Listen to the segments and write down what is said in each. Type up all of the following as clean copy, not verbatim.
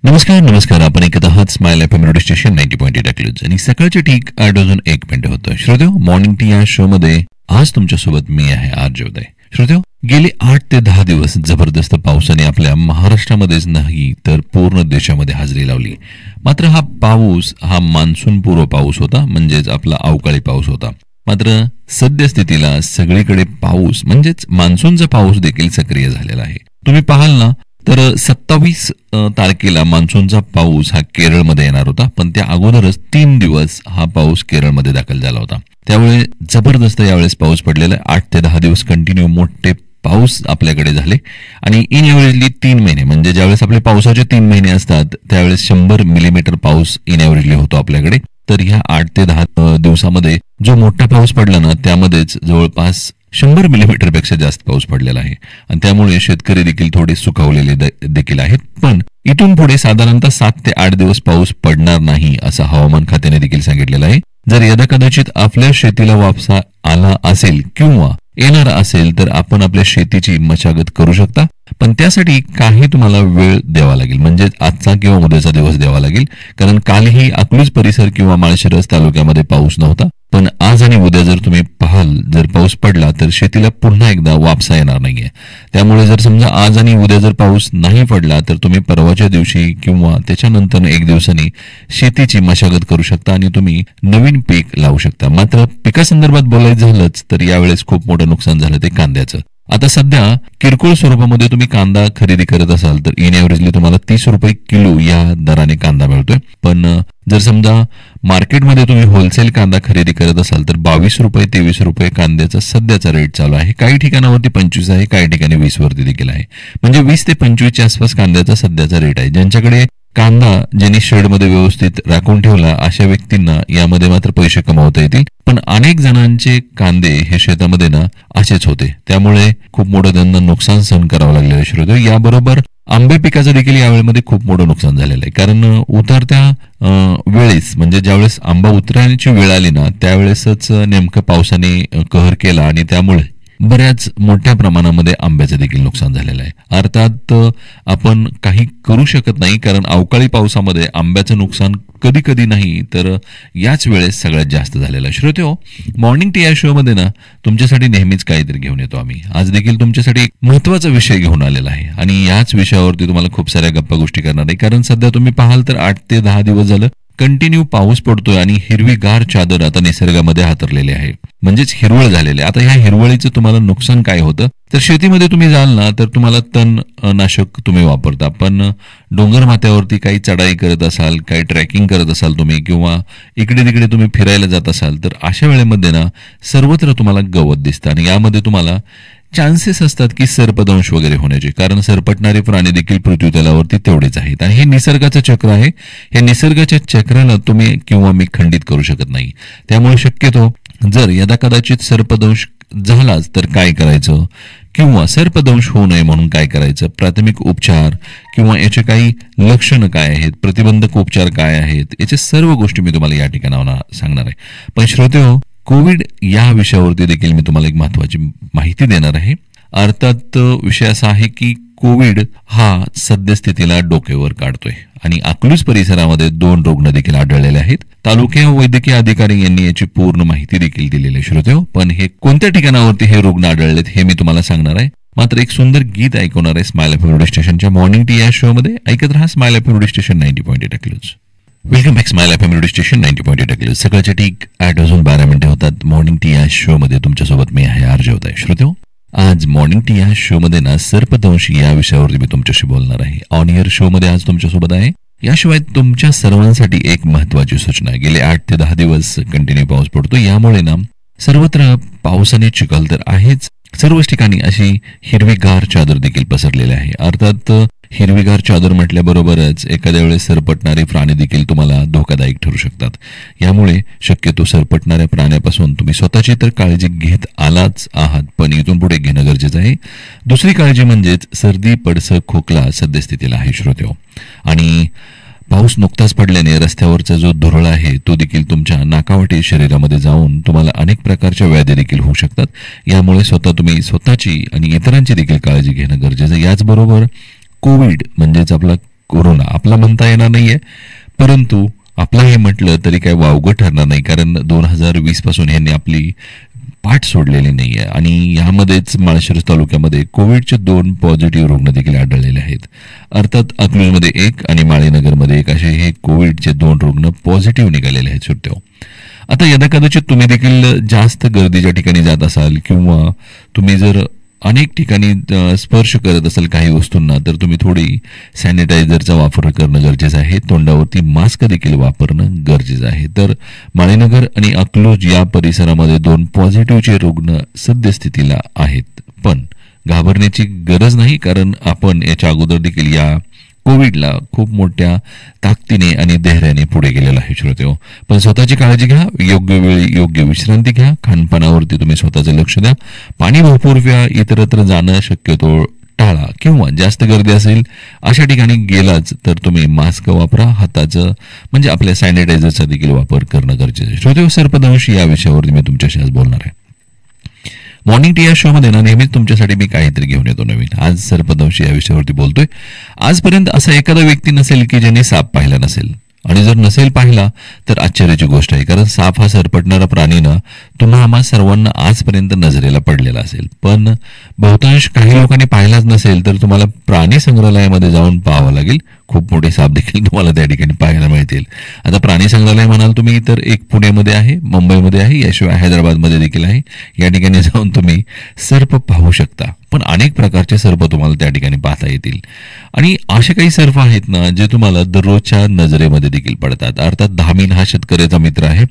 नमस्कार. आपण ऐकत आहात स्माइल एफएम रेडिओ स्टेशन 90.8 एकलूज आणि सकाळचे ठीक 8:01 होतं. श्रोत्यो, मॉर्निंग टी या शो मध्ये आज तुमच्यासोबत मी आहे आरजे उदय. श्रोत्यो, गेले 8 ते 10 दिवस जबरदस्त पावसाने आपल्या महाराष्ट्रामध्येच नाही तर पूर्ण देशामध्ये हजेरी लावली. मात्र हा पाऊस हा मान्सून पूर्व पाऊस होता, म्हणजेच आपला अवकाळी पाऊस होता. मात्र सद्यस्थितीला सगळीकडे पाऊस म्हणजेच मान्सूनचा पाऊस देखील सक्रिय झालेला आहे. तुम्ही पाहाल ना तर 27 तारखेला मान्सूनचा पाऊस हा केरळमध्ये येणार होता, पण त्या अगोदरच 3 दिवस हा पाऊस केरळमध्ये दाखल झाला होता. त्यामुळे जबरदस्त यावेळेस पाऊस पडलेला आहे. 8 ते 10 दिवस कंटिन्यू मोठे पाऊस आपल्याकडे झाले आणि इन एव्हरेजली 3 महिने म्हणजे ज्यावेळेस आपले पावसाचे 3 महिने असतात त्यावेळेस 100 मिलीमीटर पाऊस इन एव्हरेजली होतो आपल्याकडे. तर ह्या 8 ते 10 दिवसामध्ये जो मोठा पाऊस पडला ना त्यामध्येच जवळपास 100 मिलीमीटर पेक्षा जास्त पाऊस पडलेला आहे आणि त्यामुळे शेतकरी देखील थोडे सुखावलेले देखील आहेत. पण इथून पुढे साधारणतः 7 ते 8 दिवस पाऊस पडणार नाही असं हवामान खात्याने देखील सांगितलेलं आहे. जर यदा कदाचित आपल्या शेतीला वापसा आला असेल किंवा येणार असेल तर आपण आपल्या शेतीची मशागत करू शकता, पण त्यासाठी काही तुम्हाला वेळ द्यावा लागेल, म्हणजे आजचा किंवा उद्याचा दिवस द्यावा लागेल. कारण कालही अकलूज परिसर किंवा माळशिरस तालुक्यामध्ये पाऊस नव्हता, पण आज आणि उद्या जर तुम्ही पाहाल जर पाऊस पडला तर शेतीला पुन्हा एकदा वापसा येणार नाहीये. त्यामुळे जर समजा आज आणि उद्या जर पाऊस नाही पडला तर तुम्ही परवाच्या दिवशी किंवा त्याच्यानंतर 1 दिवसांनी शेतीची मशागत करू शकता आणि तुम्ही नवीन पीक लावू शकता. मात्र पिकासंदर्भात बोलायचं झालंच तर यावेळेस खूप मोठं नुकसान झालं ते कांद्याचं. आता सध्या किरकोळ स्वरूपामध्ये तुम्ही कांदा खरेदी करत असाल तर इन एव्हरेजली तुम्हाला 30 रुपये किलो या दराने कांदा मिळतोय. पण जर समजा मार्केटमध्ये तुम्ही होलसेल कांदा खरेदी करत असाल तर 22 रुपये 23 रुपये कांद्याचा सध्याचा रेट चालू आहे. काही ठिकाणावरती 25 आहे, काही ठिकाणी 20 वरती देखील आहे. म्हणजे 20 ते 25च्या आसपास कांद्याचा सध्याचा रेट आहे. ज्यांच्याकडे कांदा ज्यांनी शेडमध्ये व्यवस्थित राखून ठेवला अशा व्यक्तींना यामध्ये मात्र पैसे कमावता येतील. पण अनेक जणांचे कांदे हे शेतामध्ये ना असेच होते, त्यामुळे खूप मोठं त्यांना नुकसान सहन करावं लागलेलं आहे. श्रोते, याबरोबर आंबे पिकाचं देखील यावेळेमध्ये खूप मोठं नुकसान झालेलं आहे. कारण उतरत्या वेळेस म्हणजे ज्यावेळेस आंबा उतरण्याची वेळ आली ना त्यावेळेसच नेमकं पावसाने कहर केला आणि त्यामुळे बऱ्याच मोठ्या प्रमाणामध्ये आंब्याचं देखील नुकसान झालेलं आहे. अर्थात आपण काही करू शकत नाही, कारण अवकाळी पावसामध्ये आंब्याचं नुकसान कधी कधी नाही तर याच वेळेस सगळ्यात जास्त झालेलं आहे. श्रोत्यो, मॉर्निंग टी या शो मध्ये ना तुमच्यासाठी नेहमीच काहीतरी घेऊन येतो आम्ही. आज देखील तुमच्यासाठी एक महत्वाचा विषय घेऊन आलेला आहे आणि याच विषयावरती तुम्हाला खूप साऱ्या गप्पा गोष्टी करणार आहे. कारण सध्या तुम्ही पाहाल तर 8 ते 10 दिवस झालं कंटिन्यू पाऊस पडतोय आणि हिरवीगार चादर आता निसर्गामध्ये हातरलेली आहे, म्हणजेच हिरवळ झालेले. आता ह्या हिरवळीचं तुम्हाला नुकसान काय होतं तर शेतीमध्ये तुम्ही जाल ना तर तुम्हाला तणनाशक तुम्ही वापरता, पण डोंगर माथ्यावरती काही चढाई करत असाल, काही ट्रेकिंग करत असाल तुम्ही किंवा इकडे तिकडे तुम्ही फिरायला जात असाल तर अशा वेळेमध्ये ना सर्वत्र तुम्हाला गवत दिसतं आणि यामध्ये तुम्हाला चान्सेस असतात की सर्पदंश वगैरे होण्याचे, कारण सरपटणारे प्राणी देखील पृथ्वी तलावरती तेवढेच आहेत आणि हे निसर्गाचं चक्र आहे. हे निसर्गाच्या चक्राला तुम्ही किंवा मी खंडित करू शकत नाही. त्यामुळे शक्यतो जर यदा कदाचित सर्पदंश झालाच तर काय करायचं किंवा सर्पदंश होऊ नये म्हणून काय करायचं, प्राथमिक उपचार किंवा याचे काही लक्षणं काय आहेत, प्रतिबंधक उपचार काय आहेत, याच्या सर्व गोष्टी मी तुम्हाला या ठिकाणावर सांगणार आहे. पण श्रोतेहो, कोविड या विषयावरती देखील मी तुम्हाला एक महत्वाची माहिती देणार आहे. अर्थात विषय असा आहे की कोविड हा सद्यस्थितीला डोक्यावर काढतोय आणि अकलूज परिसरामध्ये 2 रुग्ण देखील आढळलेले आहेत. तालुक्या वैद्यकीय अधिकारी यांनी याची पूर्ण माहिती देखील दिलेली आहे. श्रोतेहो, पण हे कोणत्या ठिकाणावरती हे रुग्ण आढळलेत हे मी तुम्हाला सांगणार आहे. मात्र एक सुंदर गीत ऐकवणार आहे स्माइल एफएम रेडिओ स्टेशनच्या मॉर्निंग टी या शो मध्ये. ऐकत रहा smile FM radio station 90.8 Akluj. Welcome back smile FM radio station 90.8 Akluj. सकाळच्या ठीक 8:12 होतात. मॉर्निंग टी या शो मध्ये तुमच्यासोबत मी आहे आरजे उदय. श्रोतेहो, आज मॉर्निंग टी या शो मध्ये ना सर्पदंश या विषयावरती मी तुमच्याशी बोलणार आहे. ऑन एअर शो मध्ये आज तुमच्यासोबत आहे. याशिवाय तुमच्या सर्वांसाठी एक महत्वाची सूचना. गेले 8 ते 10 दिवस कंटिन्यू पाऊस पडतो, यामुळे ना सर्वत्र पावसाने चिखल तर आहेच, सर्वच ठिकाणी अशी हिरवीगार चादर देखील पसरलेली आहे. अर्थात हिरवीगार चादर म्हटल्याबरोबरच एखाद्या वेळेस सरपटणारे प्राणी देखील तुम्हाला धोकादायक ठरू शकतात. यामुळे शक्यतो सरपटणाऱ्या प्राण्यापासून तुम्ही स्वतःची तर काळजी घेत आलाच आहात, पण इथून पुढे घेणं गरजेचं आहे. दुसरी काळजी म्हणजेच सर्दी, पडसं, खोकला सद्यस्थितीला आहे श्रोत्यो. आणि पाऊस नुकताच पडल्याने रस्त्यावरचा जो धुरळा आहे तो देखील तुमच्या नाकावाटे शरीरामध्ये जाऊन तुम्हाला अनेक प्रकारच्या व्याधी देखील होऊ शकतात. यामुळे तुम्ही स्वतःची आणि इतरांची देखील काळजी घेणं गरजेचं. याचबरोबर कोविड म्हणजेच आपला कोरोना आपला म्हणता येणार नाहीये, परंतु आपलं हे म्हटलं तरी काही वावगं ठरणार नाही, कारण 2020 पासून यांनी आपली पाठ सोडलेली नाहीये. आणि यामध्येच माळशिरस तालुक्यामध्ये कोविडचे 2 पॉझिटिव्ह रुग्ण देखील आढळलेले आहेत. अर्थात अकलूजमध्ये 1 आणि माळीनगरमध्ये 1 असे हे कोविडचे 2 रुग्ण पॉझिटिव्ह निघालेले आहेत श्रोत्यो. आता यदा कदाचित तुम्ही देखील जास्त गर्दीच्या ठिकाणी जात असाल किंवा तुम्ही जर अनेक ठिकाणी स्पर्श करत असेल काही वस्तूंना, तर तुम्ही थोडी सॅनिटायझरचा वापर करणं गरजेचं आहे. तोंडावरती मास्क देखील वापरणं गरजेचं आहे. तर माळीनगर आणि अकलूज या परिसरामध्ये 2 पॉझिटिव्हचे रुग्ण सद्यस्थितीला आहेत. पण घाबरण्याची गरज नाही, कारण आपण याच्या अगोदर देखील या कोविडला खूप मोठ्या ताकदीने आणि धैर्याने पुढे गेलेला आहे श्रोतेहो. पण स्वतःची काळजी घ्या, योग्य वेळी योग्य विश्रांती घ्या, खानपानावरती तुम्ही स्वतःचं लक्ष द्या, पाणी भरपूर प्या, इतरत्र जाणं शक्यतो टाळा, किंवा जास्त गर्दी असेल अशा ठिकाणी गेलाच तर तुम्ही मास्क वापरा, हाताचं म्हणजे आपल्या सॅनिटायझरचा देखील वापर करणं गरजेचं आहे. श्रोतेहो, सर्पदंश या विषयावरती मी तुमच्याशी आज बोलणार आहे. मॉर्निंग टी या शो मध्ये ना नेहमीच तुमच्यासाठी मी काहीतरी घेऊन येतो नवीन. आज सर्पदंश या विषयावरती बोलतोय. आजपर्यंत असा एखादा व्यक्ती नसेल की ज्याने साप पाहिला नसेल, आणि जर नसेल पाहिला तर आश्चर्याची गोष्ट आहे, कारण साप हा सरपटणारा प्राणी ना तुम्हा आम्हा सर्वांना आजपर्यंत नजरेला पडलेला असेल. पण बहुतांश काही लोकांनी पाहिलाच नसेल तर तुम्हाला प्राणी संग्रहालयामध्ये जाऊन पाहावं लागेल. खूप मोठे साप देखील तुम्हाला त्या ठिकाणी पाहायला मिळतील. आता प्राणी संग्रहालय म्हणाल तुम्ही तर एक पुण्यामध्ये आहे, मुंबईमध्ये आहे, याशिवाय हैदराबादमध्ये देखील आहे. या ठिकाणी जाऊन तुम्ही सर्प पाहू शकता. पण अनेक प्रकारचे सर्प तुम्हाला त्या ठिकाणी पाहता येतील. आणि असे काही सर्प आहेत ना जे तुम्हाला दररोजच्या नजरेमध्ये देखील पडतात. अर्थात धामीन हा शेतकऱ्याचा मित्र आहे.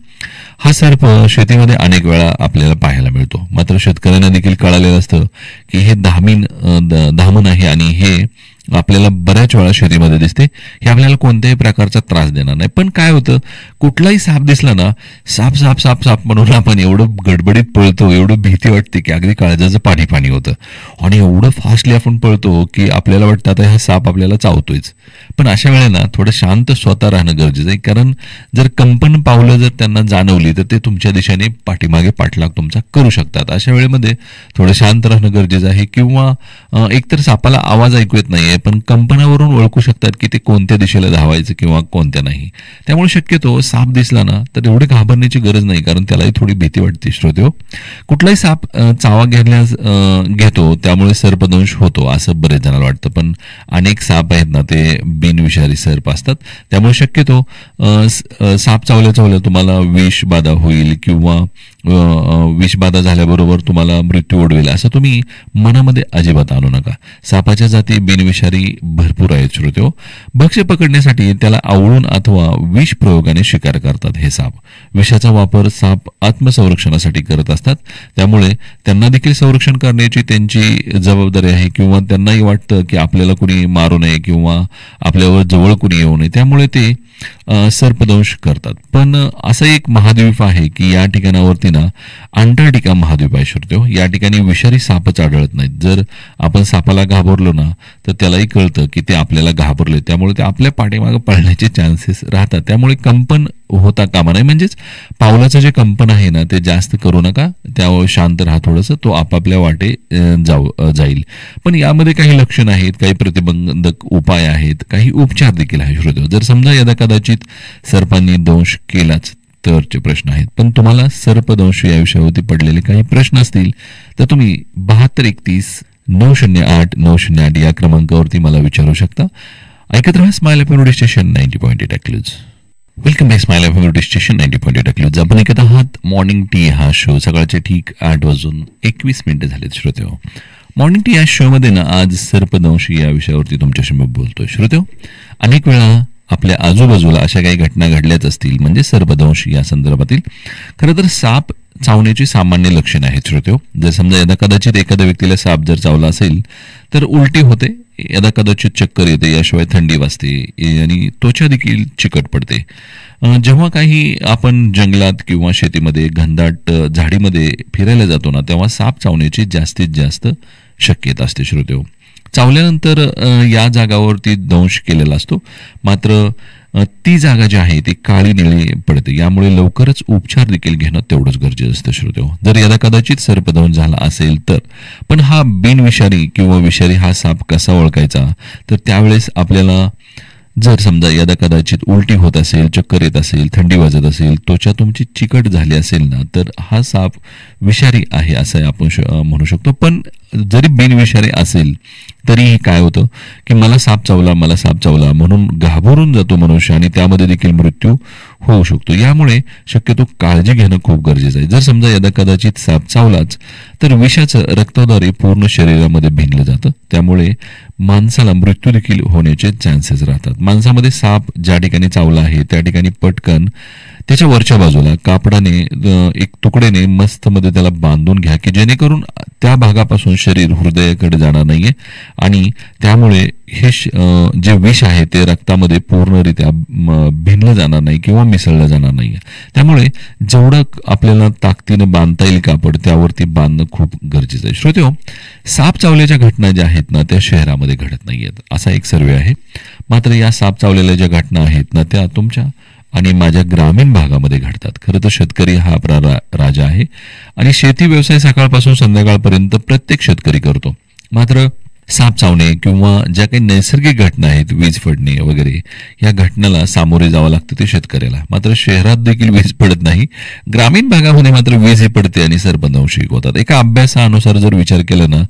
हा सर्प शेतीमध्ये अनेक वेळा आपल्याला पाहायला मिळतो. मात्र शेतकऱ्यांना देखील कळालेलं असतं की हे धामण आहे आणि हे आपल्याला बऱ्याच वेळा शेतीमध्ये दिसते. हे आपल्याला कोणत्याही प्रकारचा त्रास देणार नाही. पण काय होतं, कुठलाही साप दिसला ना, साप साप साप साप म्हणून आपण एवढं गडबडीत पळतो, एवढं भीती वाटते की अगदी काळजाचं पाणी पाणी होतं. आणि एवढं फास्टली आपण पळतो की आपल्याला वाटतं आता हा साप आपल्याला चावतोयच. पण अशा वेळेला थोडं शांत स्वतः राहणं गरजेचं आहे, कारण जर कंपन पावलं जर त्यांना जाणवली तर ते तुमच्या दिशेने पाठीमागे पाठलाग तुमचा करू शकतात. अशा वेळेमध्ये थोडं शांत राहणं गरजेचं आहे. किंवा एकतर सापाला आवाज ऐकू येत नाहीये, पण कंपनावरून ओळखू शकतात की ते कोणत्या दिशेला धावायचं किंवा कोणत्या नाही. त्यामुळे शक्यतो साप दिसला ना तर एवढे घाबरण्याची गरज नाही, कारण त्यालाही थोडी भीती वाटते. श्रोतेहो, कुठलाही साप चावा घेतो त्यामुळे सर्पदंश होतो असं बरेच जणांना वाटतं. पण अनेक साप आहेत ना ते बिनविषारी सर्प असतात. त्यामुळे शक्यतो साप चावल्या तुम्हाला विषबाधा होईल किंवा विषबाधा झाल्याबरोबर तुम्हाला मृत्यू ओढवेल असं तुम्ही मनामध्ये अजिबात आणू नका. सापाच्या जाती बिनविषारी भरपूर आहेत श्रोतेहो. भक्ष्य पकडण्यासाठी त्याला आवळून अथवा विष प्रयोगाने शिकार करतात हे साप. विषाचा वापर साप आत्मसंरक्षणासाठी करत असतात. त्यामुळे त्यांना देखील संरक्षण करण्याची त्यांची जबाबदारी आहे, किंवा त्यांनाही वाटतं की आपल्याला कुणी मारू नये किंवा आपल्यावर जवळ कुणी येऊ नये, त्यामुळे ते सर्पदंश करतात. पण असं एक महाद्वीप आहे की या ठिकाणावरती ना अंटार्क्टिका महाद्वीप आहे श्रोतेहो. या ठिकाणी विषारी सापच आढळत नाहीत. जर आपण सापाला घाबरलो ना तर त्यालाही कळतं की ते आपल्याला घाबरले, त्यामुळे ते आपल्या पाठीमागे पळण्याचे चान्सेस राहतात. त्यामुळे कंपन होता कामा नये, म्हणजेच पावलाचं जे कंपन आहे ना ते जास्त करू नका. त्यावर शांत राहा थोडंसं, तो आपापल्या वाटे जाईल. पण यामध्ये काही लक्षण आहेत, काही प्रतिबंधक उपाय आहेत, काही उपचार देखील आहे श्रोतेहो. जर समजा यदा कदाचित सर्पांनी दंश केलाच तरचे प्रश्न आहेत. पण तुम्हाला सर्पदंश या विषयावरती पडलेले काही प्रश्न असतील तर तुम्ही 7231-908-908 या क्रमांकावरती मला विचारू शकता. ऐकत राहा smile FM radio station 90.8 Akluj. Welcome back smile FM radio station 90.8 Akluj. आपण ऐकत आहात मॉर्निंग टी हा शो. सकाळचे ठीक 8:21 झालेत श्रोतेहो. मॉर्निंग टी या शो मध्ये ना आज सर्पदंश या विषयावरती तुमच्याशी मी बोलतोय श्रोतेहो. अनेक वेळा आपल्या आजूबाजूला अशा काही घटना घडल्याच असतील, म्हणजे सर्पदंश या संदर्भातील. खरं तर साप चावण्याची सामान्य लक्षणं आहेत श्रोतेहो. जर समजा यदा कदाचित एखाद्या व्यक्तीला साप जर चावला असेल तर उलटी होते, यदा कदाचित चक्कर येते, याशिवाय थंडी वाजते आणि त्वचा देखील चिकट पडते. जेव्हा काही आपण जंगलात किंवा शेतीमध्ये घनदाट झाडीमध्ये फिरायला जातो ना तेव्हा साप चावण्याची जास्तीत जास्त शक्यता असते श्रोतेहो. चावल्यानंतर या जागावरती दंश केलेला असतो, मात्र ती जागा जी आहे ती काळी निळी पडते. यामुळे लवकरच उपचार देखील घेणं तेवढंच गरजेचं असतं श्रोतेहो. जर यदा कदाचित सर्पदंश झाला असेल तर. पण हा बिनविषारी किंवा विषारी हा साप कसा ओळखायचा, तर त्यावेळेस आपल्याला जर समजा यदा कदाचित उलटी होत असेल, चक्कर येत असेल, थंडी वाजत असेल, त्वचा तुमची चिकट झाली असेल ना, तर हा साप विषारी आहे असं आपण म्हणू शकतो. पण जरी बिनविषारी असेल तरीही काय होतं की मला साप चावला म्हणून घाबरून जातो मनुष्य आणि त्यामध्ये देखील मृत्यू होऊ शकतो. यामुळे शक्यतो काळजी घेणं खूप गरजेचं आहे. जर समजा यदा कदाचित साप चावलाच तर विषाचं रक्ताद्वारे पूर्ण शरीरामध्ये भिनलं जातं. त्यामुळे माणसाला मृत्यू देखील होण्याचे चान्सेस राहतात. माणसामध्ये साप ज्या ठिकाणी चावला आहे त्या ठिकाणी पटकन त्याच्या वरच्या बाजूला कापडाने एक तुकडेने मस्त मध्ये त्याला बांधून घ्या की जेणेकरून त्या भागापासून शरीर हृदयाकडे जाणार नाहीये आणि त्यामुळे हे जे विष आहे ते रक्तामध्ये पूर्णरित्या भिनलं जाणार नाही किंवा मिसळलं जाणार नाहीये. त्यामुळे जेवढं आपल्याला ताकदीनं बांधता येईल कापड त्यावरती बांधणं खूप गरजेचं आहे. श्रोतेहो, साप चावल्याच्या घटना ज्या आहेत ना त्या शहरामध्ये घडत नाहीयेत असा एक सर्वे आहे. मात्र या साप चावलेल्या ज्या घटना आहेत ना त्या तुमच्या आणि माझ्या ग्रामीण भागामध्ये घडतात. खरं तर शेतकरी हा आपला राजा आहे आणि शेती व्यवसाय सकाळपासून संध्याकाळपर्यंत प्रत्येक शेतकरी करतो. मात्र साप चावणे किंवा ज्या काही नैसर्गिक घटना आहेत, वीज पडणे वगैरे, या घटनेला सामोरे जावं लागतं ते शेतकऱ्याला. मात्र शहरात देखील वीज पडत नाही, ग्रामीण भागामध्ये मात्र वीज ही पडते आणि सर्पदंश होतात. एका अभ्यासानुसार जर विचार केला ना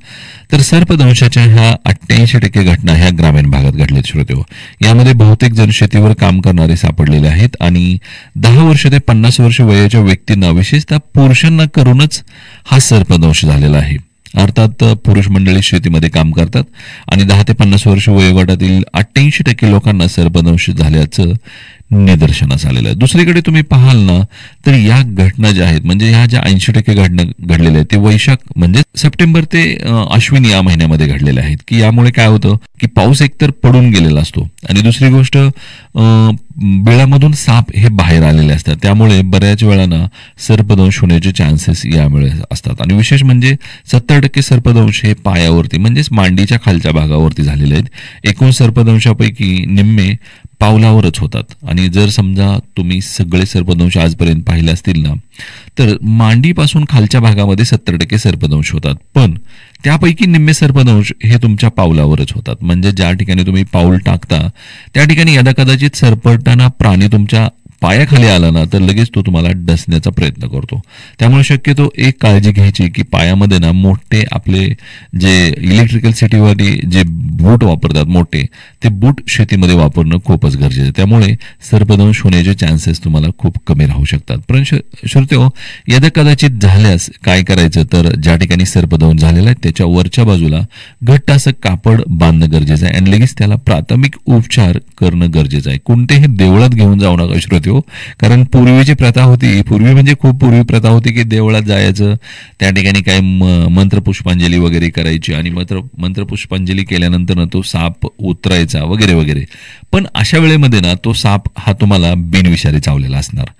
तर सर्पदंशाच्या ह्या 88% घटना ह्या ग्रामीण भागात घडल्यात. श्रोतेहो, यामध्ये बहुतेक जण शेतीवर काम करणारे सापडलेले आहेत आणि 10 वर्ष ते 50 वर्ष वयाच्या व्यक्तींना, विशेषतः पुरुषांना करूनच हा सर्पदंश झालेला आहे. अर्थात पुरुष मंडळी शेतीमध्ये काम करतात आणि 10 ते 50 वर्ष वयोगटातील 88% लोकांना सर्पदंश झाल्याचं निदर्शनास आलेलं आहे. दुसरीकडे तुम्ही पाहाल ना तर या घटना ज्या आहेत म्हणजे ह्या ज्या 80% घटना घडलेल्या आहेत ते वैशाख म्हणजे सप्टेंबर ते अश्विन या महिन्यामध्ये घडलेल्या आहेत की यामुळे काय होतं की पाऊस एकतर पडून गेलेला असतो आणि दुसरी गोष्ट बिळामधून साप हे बाहेर आलेले असतात. त्यामुळे बऱ्याच वेळाना सर्पदंश होण्याचे चान्सेस यामुळे असतात आणि विशेष म्हणजे 70% सर्पदंश हे पायावरती म्हणजेच मांडीच्या खालच्या भागावरती झालेले आहेत. एकूण सर्पदंशापैकी निम्मे पावलावरच होतात आणि जर समजा तुम्ही सगळे सर्पदंश आजपर्यंत पाहिले असतील ना तर मांडीपासून खालच्या भागामध्ये 70% सर्पदंश होतात, पण त्यापैकी निम्मे सर्पदंश हे तुमच्या पावलावरच होतात. म्हणजे ज्या ठिकाणी तुम्ही पाऊल टाकता त्या ठिकाणी यदा कदाचित सरपटताना प्राणी तुमच्या पायाखाली आला ना तर लगेच तो तुम्हाला डसण्याचा प्रयत्न करतो. त्यामुळे शक्यतो एक काळजी घ्यायची की पायामध्ये ना मोठे आपले जे इलेक्ट्रिकल सिटीवाले जे बूट वापरतात मोठे, ते बूट शेतीमध्ये वापरणं खूपच गरजेचं आहे. त्यामुळे सर्पदंश होण्याचे चान्सेस तुम्हाला खूप कमी राहू शकतात. पण श्रोतेहो, यदा कदाचित झाल्यास काय करायचं तर ज्या ठिकाणी सर्पदंश झालेला आहे त्याच्या वरच्या बाजूला घट्ट असं कापड बांधणं गरजेचं आहे आणि लगेच त्याला प्राथमिक उपचार करणं गरजेचं आहे. कोणतेही देवळात घेऊन जाऊ नका श्रोतेहो, कारण पूर्वीची प्रथा होती, पूर्वी म्हणजे खूप पूर्वी प्रथा होती की देवळात जायचं, त्या ठिकाणी काय मंत्रपुष्पांजली वगैरे करायची आणि मंत्रपुष्पांजली केल्यानंतर तो साप उतरायचा वगैरे वगैरे. पण अशा वेळेमध्ये ना तो साप हा तुम्हाला बिनविषारी चावलेला असणार.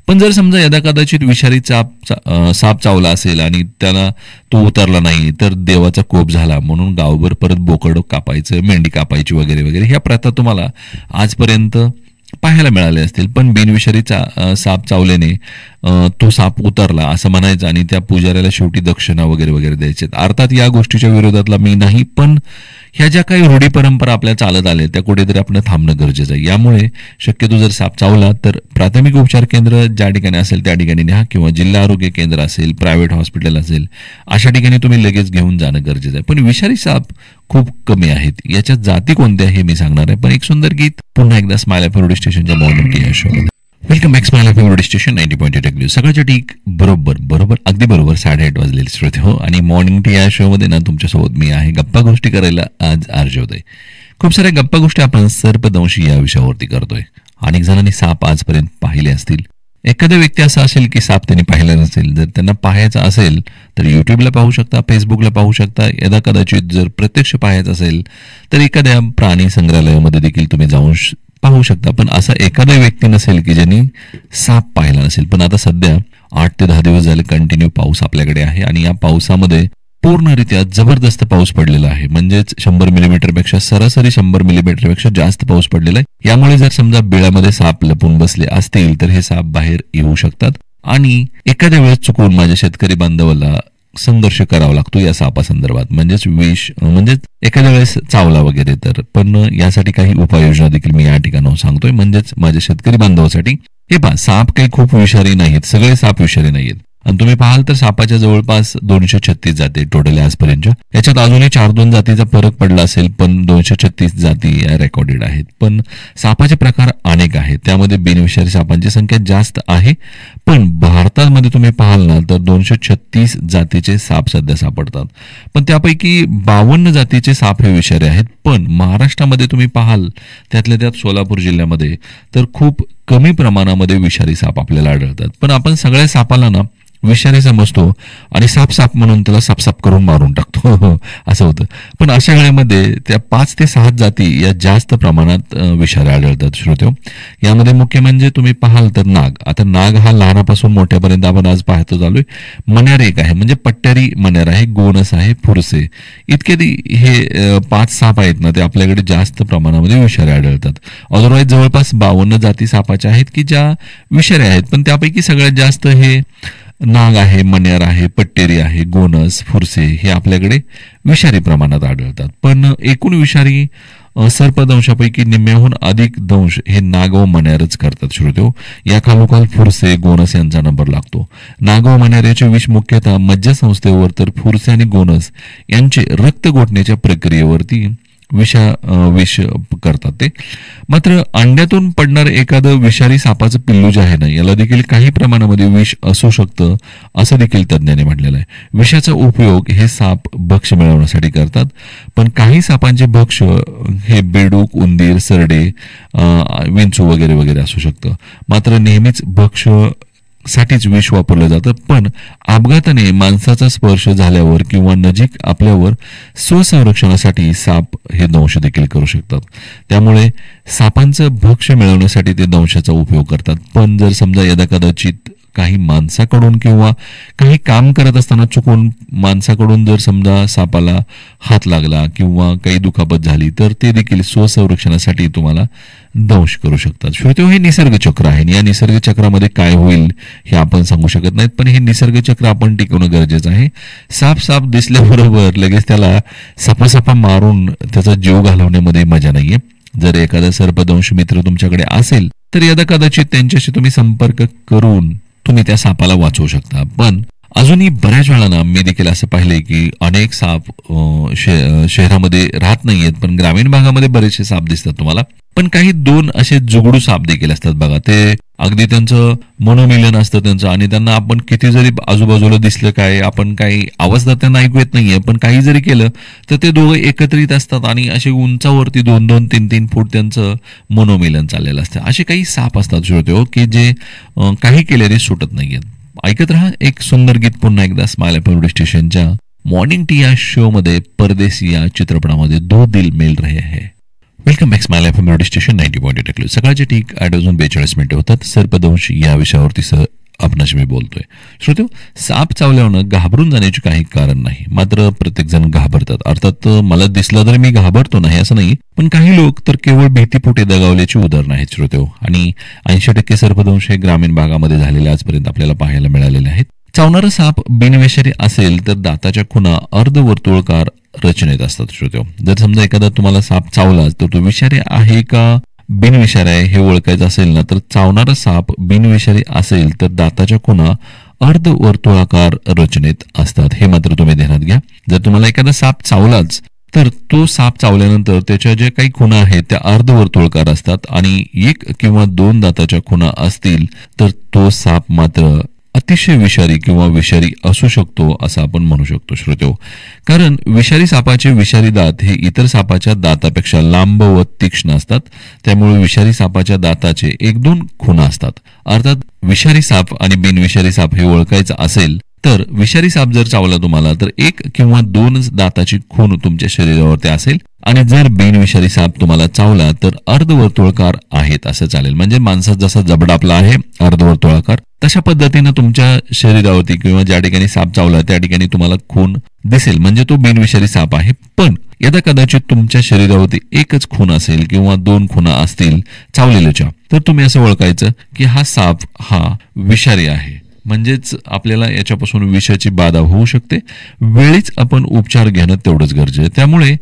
पण जर समजा यदा कदाचित विषारी साप चावला असेल आणि त्याला तो उतरला नाही तर देवाचा कोप झाला म्हणून गावभर परत बोकड कापायचं, मेंढी कापायची वगैरे वगैरे ह्या प्रथा तुम्हाला आजपर्यंत पाहायला मिळाले असतील. पण बिनविषारी साप चावल्याने तो साप उतरला असं म्हणायचं आणि त्या पुजाऱ्याला शेवटी दक्षिणा वगैरे वगैरे द्यायचे. अर्थात या गोष्टीच्या विरोधातला मी नाही, पण ह्या ज्या काही रूढी परंपरा आपल्या चालत आल्या त्या कुठेतरी आपण थांबणं गरजेचं आहे. यामुळे शक्यतो जर साप चावला तर प्राथमिक उपचार केंद्र ज्या ठिकाणी असेल त्या ठिकाणी न्या किंवा जिल्हा आरोग्य केंद्र असेल, प्रायव्हेट हॉस्पिटल असेल, अशा ठिकाणी तुम्ही लगेच घेऊन जाणं गरजेचं आहे. पण विषारी साप खूप कमी आहेत. याच्या जाती कोणत्या हे मी सांगणार आहे, पण एक सुंदर गीत पुन्हा एकदा स्माइल एफएम रेडिओ स्टेशनच्या morning tea show. Welcome back smile FM radio station 90.8 सकाळच्या ठीक बरोबर अगदी बरोबर 8:30 वाजलेले श्रोते हो. आणि मॉर्निंग टी या शो मध्ये ना तुमच्यासोबत मी आहे गप्पा गोष्टी करायला आज आर्जवतोय. खूप साऱ्या गप्पा गोष्टी आपण सर्पदंशी या विषयावरती करतोय. अनेक जणांनी साप आजपर्यंत पाहिले असतील. एखादा व्यक्ती असा असेल की साप त्यांनी पाहिला नसेल. जर त्यांना पाहायचा असेल तर युट्यूबला पाहू शकता, फेसबुकला पाहू शकता. यदा कदाचित जर प्रत्यक्ष पाहायचं असेल तर एखाद्या प्राणी संग्रहालयामध्ये देखील तुम्ही जाऊन पाहू शकता. पण असा एखादा व्यक्ती नसेल की ज्यांनी साप पाहिला नसेल. पण आता सध्या 8 ते 10 दिवस झाले कंटिन्यू पाऊस आपल्याकडे आहे आणि या पावसामध्ये पूर्णरित्या जबरदस्त पाऊस पडलेला आहे. म्हणजेच 100 मिलीमीटरपेक्षा सरासरी 100 मिलीमीटरपेक्षा जास्त पाऊस पडलेला आहे. यामुळे जर समजा बिळामध्ये साप लपून बसले असतील तर हे साप बाहेर येऊ शकतात आणि एखाद्या वेळेस चुकून माझ्या शेतकरी बांधवाला संघर्ष करावा लागतो या सापासंदर्भात. म्हणजेच विष म्हणजेच एखाद्या वेळेस चावला वगैरे तर. पण यासाठी काही उपाययोजना देखील मी या ठिकाणी सांगतोय, म्हणजेच माझ्या शेतकरी बांधवासाठी. हे पहा, साप काही खूप विषारी नाहीत, सगळे साप विषारी नाहीत. आणि तुम्ही पाहाल तर सापाच्या जवळपास 236 जाती टोटल आजपर्यंतच्या. याच्यात अजूनही 4-2 जातीचा फरक पडला असेल, पण 236 जाती या रेकॉर्डेड आहेत. पण सापाचे प्रकार अनेक आहेत, त्यामध्ये बिनविषारी सापांची संख्या जास्त आहे. पण भारतामध्ये तुम्ही पाहाल ना तर 236 जातीचे साप सध्या सापडतात. पण त्यापैकी 52 जातीचे साप हे विषारी आहेत. पण महाराष्ट्रामध्ये तुम्ही पाहाल त्यातल्या त्यात सोलापूर जिल्ह्यामध्ये तर खूप कमी प्रमाणामध्ये विषारी साप आपल्याला आढळतात. पण आपण सगळ्या सापाला ना विषारी समजतो आणि साप म्हणून त्याला साप करून मारून टाकतो असं होतं. पण अशा वेळेमध्ये त्या 5 ते 6 जाती या जास्त प्रमाणात विषारी आढळतात श्रोते. यामध्ये मुख्य म्हणजे तुम्ही पाहाल तर नाग. आता नाग हा लहानापासून मोठ्यापर्यंत आपण आज पाहतो चालूय. मण्यार एक आहे, म्हणजे पट्ट्यारी मण्यार आहे, गोनस आहे, फुरसे इत्यादी हे 5 साप आहेत ना, ते आपल्याकडे जास्त प्रमाणामध्ये विषारी आढळतात. अदरवाईज जवळपास 52 जाती सापाच्या आहेत की ज्या विषारी आहेत. पण त्यापैकी सगळ्यात जास्त हे नाग आहे, मण्यार आहे, पट्टेरी आहे, गोनस, फुरसे हे आपल्याकडे विषारी प्रमाणात आढळतात. पण एकूण विषारी सर्पदंशापैकी निम्म्याहून अधिक दंश हे नाग व मण्यारच करतात श्रोते. या खालोखाल फुरसे, गोनस यांचा नंबर लागतो. नाग व मण्यार याचे विष मुख्यतः मज्जासंस्थेवर, तर फुरसे आणि गोनस यांचे रक्त गोठण्याच्या प्रक्रियेवरती विष करतात ते. मात्र अंड्यातून पडणार एखादं विषारी सापाचं पिल्लू जे आहे ना, याला देखील काही प्रमाणामध्ये विष असू शकतं असं देखील तज्ज्ञांनी म्हटलेलं आहे. विषाचा उपयोग हे साप भक्ष्य मिळवण्यासाठी करतात. पण काही सापांचे भक्ष्य हे बेडूक, उंदीर, सरडे, विंचू वगैरे वगैरे असू शकतं. मात्र नेहमीच भक्ष्य साठीच विष वापरलं जातं. पण अपघाताने माणसाचा स्पर्श झाल्यावर किंवा नजीक आपल्यावर स्वसंरक्षणासाठी साप हे दंश देखील करू शकतात. त्यामुळे सापांचं भक्ष्य मिळवण्यासाठी ते दंशाचा उपयोग करतात. पण जर समजा यदाकदाचित काही माणसाकडून किंवा काही काम करत असताना चुकून माणसाकडून जर समजा सापाला हात लागला किंवा काही दुखापत झाली तर ते देखील स्वसंरक्षणासाठी तुम्हाला दंश करू शकतात. श्रोते, हे निसर्ग चक्र आहे. या निसर्ग चक्रामध्ये काय होईल हे आपण सांगू शकत नाहीत. पण हे निसर्ग चक्र आपण टिकवणं गरजेचं आहे. साप दिसल्याबरोबर लगेच त्याला सपासपा मारून त्याचा जीव घालवण्यामध्ये मजा नाहीये. जर एखादा सर्पदंश मित्र तुमच्याकडे असेल तर यदा कदाचित त्यांच्याशी तुम्ही संपर्क करून तुम्ही त्या सापाला वाचवू शकता. पण अजूनही बऱ्याच वेळा मी देखील असं पाहिलंय की अनेक साप शहरामध्ये राहत नाहीयेत, पण ग्रामीण भागामध्ये बरेचसे साप दिसतात तुम्हाला. पण काही 2 असे जुगडू साप देखील असतात बघा. ते अगदी त्यांचं मनोमिलन असतं त्यांचं, आणि त्यांना आपण किती जरी आजूबाजूला दिसलं काय, आपण काही आवाज त्यांना ऐकू येत नाहीये, पण काही जरी केलं तर ते दोघं एकत्रित असतात आणि असे उंचावरती 2-2, 3-3 फूट त्यांचं मनोमिलन चाललेलं असतं. असे काही साप असतात श्रोते की जे काही केल्याने सुटत नाहीयेत. ऐकत रहा एक सुंदर गीत पुन्हा एकदा स्माइल एफएम रेडिओ स्टेशनच्या मॉर्निंग टी या शो मध्ये परदेसी या चित्रपटामध्ये 2 दिल मिल रहे हैं. Welcome back smile FM radio station 90.8. सकाळचे ठीक 8:42 होतात. सर्पदंश या विषयावरती आपणाशी मी बोलतोय. श्रोते, साप चावल्यानं घाबरून जाण्याचे काही कारण नाही. मात्र प्रत्येक जण घाबरतात. अर्थात मला दिसलं तर मी घाबरतो नाही असं नाही, पण काही लोक तर केवळ भीतीपोटी दगावल्याची उदाहरणं आहेत श्रोते. आणि 80% सर्पदंश हे ग्रामीण भागामध्ये झालेले आजपर्यंत आपल्याला पाहायला मिळालेले आहेत. चावणारा साप बिनविषारी असेल तर दाताच्या खुणा अर्धवर्तुळाकार रचनेत असतात श्रोते. जर समजा एखादा तुम्हाला साप चावला तर तो विषारी आहे का बिनविषारी आहे हे ओळखायचं असेल ना, तर चावणारा साप बिनविषारी असेल तर दाताच्या खुणा अर्धवर्तुळाकार रचनेत असतात. हे मात्र तुम्ही ध्यानात घ्या. जर तुम्हाला एखादा साप चावलाच तर तो साप चावल्यानंतर त्याच्या ज्या काही खुणा आहेत त्या अर्धवर्तुळाकार असतात, आणि 1 किंवा 2 दाताच्या खुणा असतील तर तो साप मात्र अतिशय विषारी किंवा विषारी असू शकतो असं आपण म्हणू शकतो श्रोतेहो. कारण विषारी सापाचे विषारी दात हे इतर सापाच्या दातापेक्षा लांब व तीक्ष्ण असतात. त्यामुळे विषारी सापाच्या दाताचे 1-2 खुणा असतात. अर्थात विषारी साप आणि बिनविषारी साप हे ओळखायचं असेल तर विषारी साप जर चावला तुम्हाला तर 1 किंवा 2 दाताची खूण तुमच्या शरीरावरती असेल, आणि जर बिनविषारी साप तुम्हाला चावला तर अर्धवर्तुळाकार आहेत असं चालेल. म्हणजे माणसात जसा जबडा आपला आहे अर्धवर्तुळाकार, तशा पद्धतीनं तुमच्या शरीरावरती किंवा ज्या ठिकाणी साप चावला त्या ठिकाणी तुम्हाला खून दिसेल, म्हणजे तो बिनविषारी साप आहे. पण यदा कदाचित तुमच्या शरीरावरती 1च खून असेल किंवा 2 खुणा असतील चावलेल्याच्या, तर तुम्ही असं ओळखायचं की हा साप हा विषारी आहे. म्हणजेच आपल्याला याच्यापासून विषाची बाधा होऊ शकते. वेळीच आपण उपचार घेणं तेवढंच गरजेचं आहे. त्यामुळे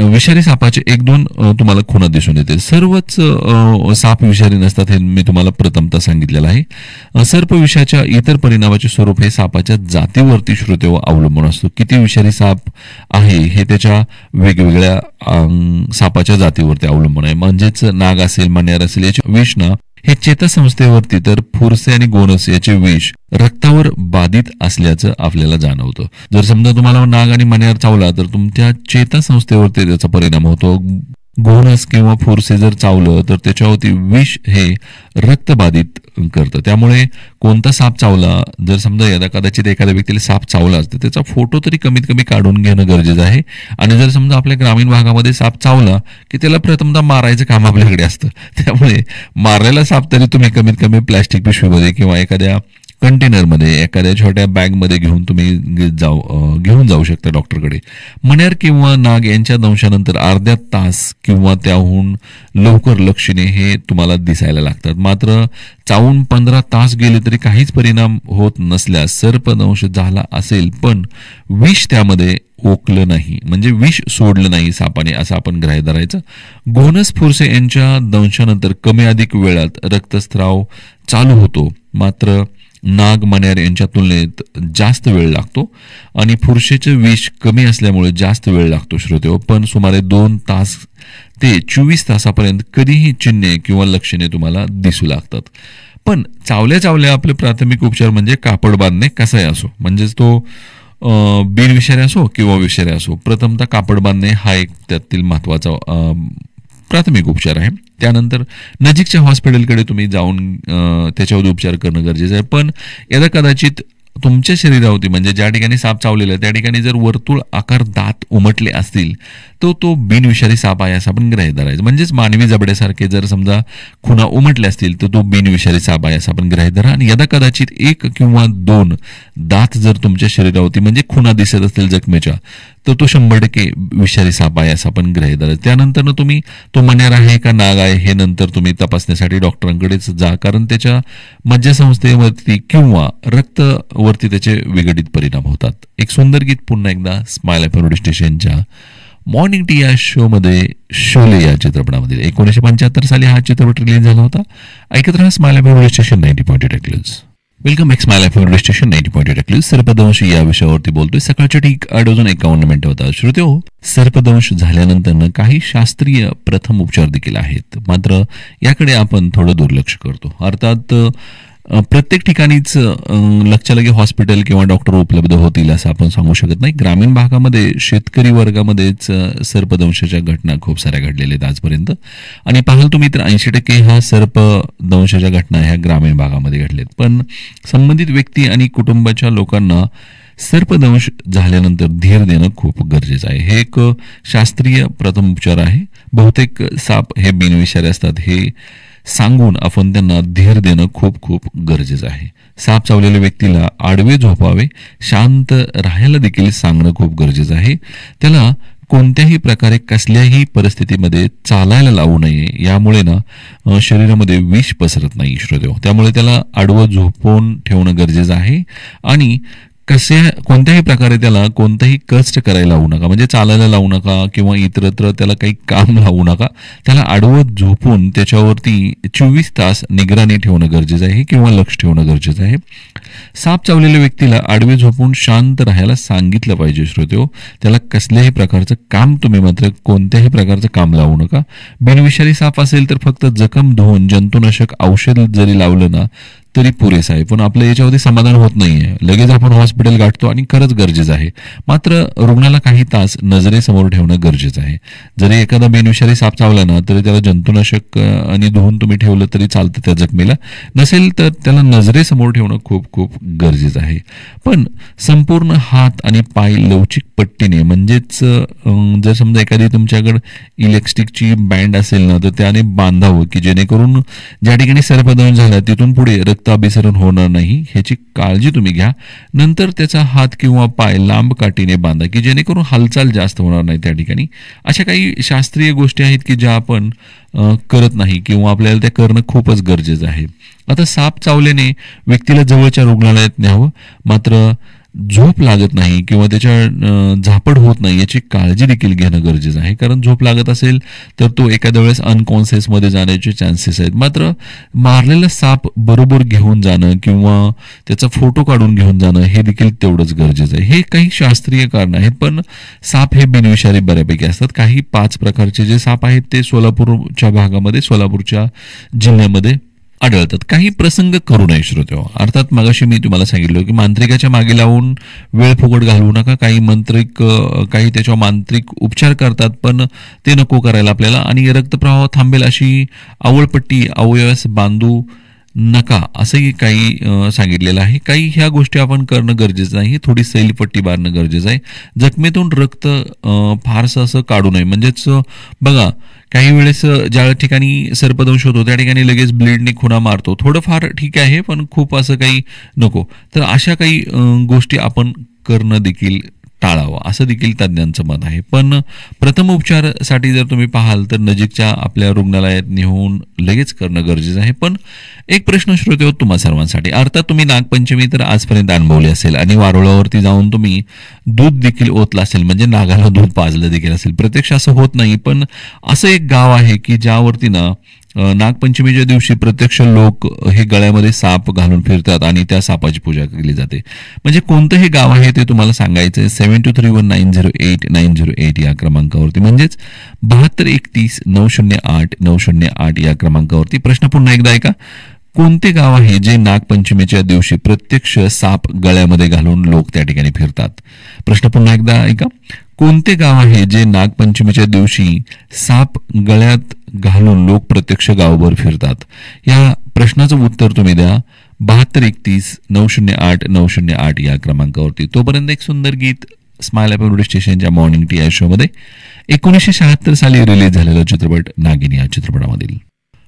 विषारी सापाचे 1-2 तुम्हाला खुणा दिसून येतील. सर्वच साप विषारी नसतात हे मी तुम्हाला प्रथमतः सांगितलेलं आहे. सर्प विषाच्या इतर परिणामाचे स्वरूप हे सापाच्या जातीवरती श्रोतेवर अवलंबून असतो. किती विषारी साप आहे हे त्याच्या वेगवेगळ्या सापाच्या जातीवरती अवलंबून आहे. म्हणजेच नाग असेल, मण्यार असेल याचे विष ना हे चेतासंस्थेवरती, तर फुरसे आणि गोनस याचे विष रक्तावर बाधित असल्याचं आपल्याला जाणवतं. जर समजा तुम्हाला नाग आणि मण्यार चावला तर तुमच्या चेतासंस्थेवरती त्याचा परिणाम होतो. गोनस किंवा फुरसे जर चावलं तर त्याच्यावरती विष हे रक्तबाधित करतं. त्यामुळे कोणता साप चावला, जर समजा कदाचित एखाद्या व्यक्तीला साप चावलाच तर त्याचा फोटो तरी कमीत कमी काढून घेणं गरजेचं आहे. आणि जर समजा आपल्या ग्रामीण भागामध्ये साप चावला की त्याला प्रथमतः मारायचं काम आपल्याकडे असतं. त्यामुळे मारलेला साप तरी तुम्ही कमीत कमी प्लॅस्टिक पिशवीमध्ये किंवा एखाद्या कंटेनरमध्ये, एखाद्या छोट्या बॅगमध्ये घेऊन जाऊ शकता डॉक्टरकडे. मण्यार किंवा नाग यांच्या दंशानंतर अर्ध्या तास किंवा त्याहून लवकर लक्षणे हे तुम्हाला दिसायला लागतात. मात्र चावून 15 तास गेले तरी काहीच परिणाम होत नसल्यास सर्पदंश झाला असेल पण विष त्यामध्ये ओकलं नाही, म्हणजे विष सोडलं नाही सापाने, असं आपण गृहीत धरायचं. गोनस फुरसे यांच्या दंशानंतर कमी अधिक वेळात रक्तस्राव चालू होतो. मात्र नाग, मण्यार यांच्या तुलनेत जास्त वेळ लागतो आणि फुरशेचे विष कमी असल्यामुळे जास्त वेळ लागतो श्रोतेहो. पण सुमारे 2 तास ते 24 तासापर्यंत कधीही चिन्हे किंवा लक्षणे तुम्हाला दिसू लागतात. पण चावल्या आपले प्राथमिक उपचार म्हणजे कापड बांधणे कसाही असो, म्हणजेच तो बिनविषारी असो किंवा विषारी असो, प्रथमतः कापड बांधणे हा एक त्यातील महत्वाचा प्राथमिक उपचार आहे. त्यानंतर नजीकच्या हॉस्पिटलकडे तुम्ही जाऊन त्याच्यावर उपचार करणं गरजेचं आहे. पण यदा कदाचित तुमच्या शरीरावरती, म्हणजे ज्या ठिकाणी साप चावलेला आहे त्या ठिकाणी जर वर्तुळ आकार दात उमटले असतील तर तो बिनविषारी साप आहे असं आपण गृहीत धरायचं. म्हणजेच मानवी जबड्यासारखे जर समजा खुणा उमटले असतील तर तो बिनविषारी साप आहे असं आपण गृहीत धरा. आणि यदा कदाचित 1 किंवा 2 दात जर तुमच्या शरीरावरती म्हणजे खुणा दिसत असतील जखमेच्या तर तो 100% विषारी साप आहे असं आपण गृहीत धरायचं. त्यानंतर तुम्ही तो मण्यार आहे का नाग आहे हे नंतर तुम्ही तपासण्यासाठी डॉक्टरांकडेच जा, कारण त्याच्या मज्जासंस्थेवरती किंवा रक्तवरती त्याचे विघटित परिणाम होतात. एक सुंदर गीत पुन्हा एकदा स्माइल एफएम रेडिओ स्टेशनच्या मॉर्निंग टी या शो मध्ये शोले या चित्रपटामध्ये 1975 साली हा चित्रपट रिलीज झाला होता. ऐकत रहा smile FM radio station 90.8 Akluj. Welcome back smile FM radio station 90.8 Akluj. सर्पदंश या विषयावरती बोलतोय. सकाळच्या ठीक 8:51 मिनिटं होतात. श्रोतेहो, सर्पदंश झाल्यानंतर काही शास्त्रीय प्रथम उपचार देखील आहेत, मात्र याकडे आपण थोडं दुर्लक्ष करतो. अर्थात प्रत्येक ठिकाणीच लक्षलगे हॉस्पिटल किंवा डॉक्टर उपलब्ध होतील असं आपण सांगू शकत नाही. ग्रामीण भागामध्ये शेतकरी वर्गामध्येच सर्पदंशाच्या घटना खूप साऱ्या घडलेल्या आहेत आजपर्यंत. आणि पाहाल तुम्ही तर 80% ह्या सर्पदंशाच्या घटना ह्या ग्रामीण भागामध्ये घडल्यात. पण संबंधित व्यक्ती आणि कुटुंबाच्या लोकांना सर्पदंश झाल्यानंतर धीर देणं खूप गरजेचं आहे. हे एक शास्त्रीय प्रथम उपचार आहे. बहुतेक साप हे बिनविषारी असतात हे सांगून आपण त्यांना धीर देणं खूप खूप गरजेचं आहे. साप चावलेल्या व्यक्तीला आडवे झोपावे, शांत राहायला देखील सांगणं खूप गरजेचं आहे. त्याला कोणत्याही प्रकारे कसल्याही परिस्थितीमध्ये चालायला लावू नये. यामुळे ना शरीरामध्ये विष पसरत नाही श्रोतेहो. त्यामुळे त्याला आडवं झोपून ठेवणं गरजेचं आहे. आणि कोणत्याही प्रकारे त्याला कोणतंही कष्ट करायला लावू नका, म्हणजे चालायला लावू नका किंवा इतरत्र त्याला काही काम लावू नका. त्याला आडवं झोपून त्याच्यावरती 24 तास निगराणी ठेवणं गरजेचं आहे किंवा लक्ष ठेवणं गरजेचं आहे. साप चावलेल्या व्यक्तीला आडवे झोपून शांत राहायला सांगितलं पाहिजे श्रोतेहो. त्याला कसल्याही प्रकारचं काम, तुम्ही मात्र कोणत्याही प्रकारचं काम लावू नका. बिनविषारी साप असेल तर फक्त जखम धुवून जंतुनाशक औषध जरी लावलं ना तरी पुरेसं आहे. पण आपलं याच्यावरती समाधान होत नाहीये. लगेच आपण हॉस्पिटल गाठतो आणि खरंच गरजेचं आहे. मात्र रुग्णाला काही तास नजरेसमोर ठेवणं गरजेचं आहे. जरी एखादा बिनविषारी साप चावला ना तरी त्याला जंतुनाशक आणि धुवून तुम्ही ठेवलं तरी चालतं त्या जखमेला. नसेल तर त्याला नजरेसमोर ठेवणं खूप खूप गरजेचं आहे. पण संपूर्ण हात आणि पाय लवचिक पट्टीने, म्हणजेच जर समजा एखादी तुमच्याकडे इलेक्ट्रिकची बँड असेल ना तर त्याने बांधावं की जेणेकरून ज्या ठिकाणी सर्पदंश झाला तिथून पुढे रक्ताभिसरण होणार नाही ह्याची काळजी तुम्ही घ्या. नंतर त्याचा हात किंवा पाय लांब काठीने बांधा की जेणेकरून हालचाल जास्त होणार नाही त्या ठिकाणी. अशा काही शास्त्रीय गोष्टी आहेत की ज्या आपण करत नाही किंवा आपल्याला ते करणं खूपच गरजेचं आहे. आता साप चावल्याने व्यक्तीला जवळच्या रुग्णालयात न्यावं, मात्र झोप लागत नाही किंवा त्याच्या झापड होत नाही याची काळजी देखील घेणं गरजेचं आहे. कारण झोप लागत असेल तर तो एखाद्या वेळेस अनकॉन्शियसमध्ये जाण्याचे चान्सेस आहेत. मात्र मारलेला साप बरोबर घेऊन जाणं किंवा त्याचा फोटो काढून घेऊन जाणं हे देखील तेवढंच गरजेचं आहे. हे काही शास्त्रीय कारण आहेत, पण साप हे बिनविषारी बऱ्यापैकी असतात. काही 5 प्रकारचे जे साप आहेत ते सोलापूरच्या भागामध्ये, सोलापूरच्या जिल्ह्यामध्ये आढळतात. काही प्रसंग करू नये श्रोत्यो. अर्थात मगाशी मी तुम्हाला सांगितलं की मांत्रिकाच्या मागे लावून वेळ फुकट घालवू नका. काही मंत्रिक काही त्याच्यावर मांत्रिक उपचार करतात, पण ते नको करायला आपल्याला. आणि रक्तप्रवाह थांबेल अशी आवळपट्टी अवयवास बांधू नका असंही काही सांगितलेलं आहे. काही ह्या गोष्टी आपण करणं गरजेचं नाही. थोडी सैलपट्टी बांधणं गरजेचं आहे. जखमेतून रक्त फारसं असं काढू नये. म्हणजेच बघा, काही वेळेस ज्या ठिकाणी सर्पदंश होतो त्या ठिकाणी लगेच ब्लेडने खुणा मारतो. थोडंफार ठीक आहे, पण खूप असं काही नको. तर अशा काही गोष्टी आपण करणं देखील टाळावं असं देखील तज्ज्ञांचं मत आहे. पण प्रथम उपचारासाठी जर तुम्ही पाहाल तर नजीकच्या आपल्या रुग्णालयात नेऊन लगेच करणं गरजेचं आहे. पण एक प्रश्न श्रोते होत तुम्हा सर्वांसाठी. अर्थात तुम्ही नागपंचमी तर आजपर्यंत अनुभवली असेल आणि वारुळावरती जाऊन तुम्ही दूध देखील ओतलं असेल, म्हणजे नागाला दूध पाजलं देखील असेल. प्रत्यक्ष असं होत नाही, पण असं एक गाव आहे की ज्यावरती ना नागपंचमीच्या दिवशी प्रत्यक्ष लोक हे गळ्यामध्ये साप घालून फिरतात आणि त्या सापाची पूजा केली जाते. म्हणजे कोणतं हे गाव आहे ते तुम्हाला सांगायचंय. 7231908908 या क्रमांकावरती, म्हणजेच 7231908908 या क्रमांकावरती. प्रश्न पुन्हा एकदा ऐका. कोणते गाव आहे जे नागपंचमीच्या दिवशी प्रत्यक्ष साप गळ्यामध्ये घालून लोक त्या ठिकाणी फिरतात? प्रश्न पुन्हा एकदा ऐका. कोणते गाव आहे जे नागपंचमीच्या दिवशी साप गळ्यात घालून लोक प्रत्यक्ष गावभर फिरतात? या प्रश्नाचं उत्तर तुम्ही द्या 7231908908 या क्रमांकावरती. तोपर्यंत एक सुंदर गीत स्माइल एफएम रेडिओ स्टेशनच्या मॉर्निंग टी शो मध्ये 1976 साली रिलीज झालेला चित्रपट नागिनी या चित्रपटामधील.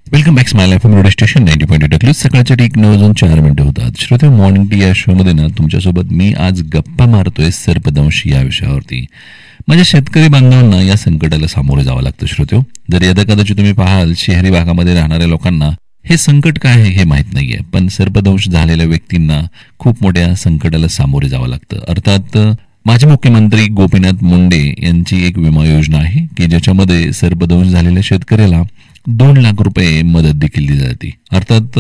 Welcome back smile FM radio station 90.8. सकाळच्या ठीक 9:04 होतात. श्रोते, मॉर्निंग टी या शो मध्ये ना तुमच्यासोबत मी आज गप्पा मारतोय सर्पदंश या विषयावरती. माझ्या शेतकरी बांधवांना या संकटाला सामोरे जावं लागतं श्रोते. जर यदा कदाचित तुम्ही पाहाल, शहरी भागामध्ये राहणाऱ्या लोकांना हे संकट काय आहे हे माहीत नाहीये, पण सर्पदंश झालेल्या व्यक्तींना खूप मोठ्या संकटाला सामोरे जावं लागतं. अर्थात माजी मुख्यमंत्री गोपीनाथ मुंडे यांची एक विमा योजना आहे की ज्याच्यामध्ये सर्पदंश झालेल्या शेतकऱ्याला 2 लाख रुपये मदत देखील दिली जाते. अर्थात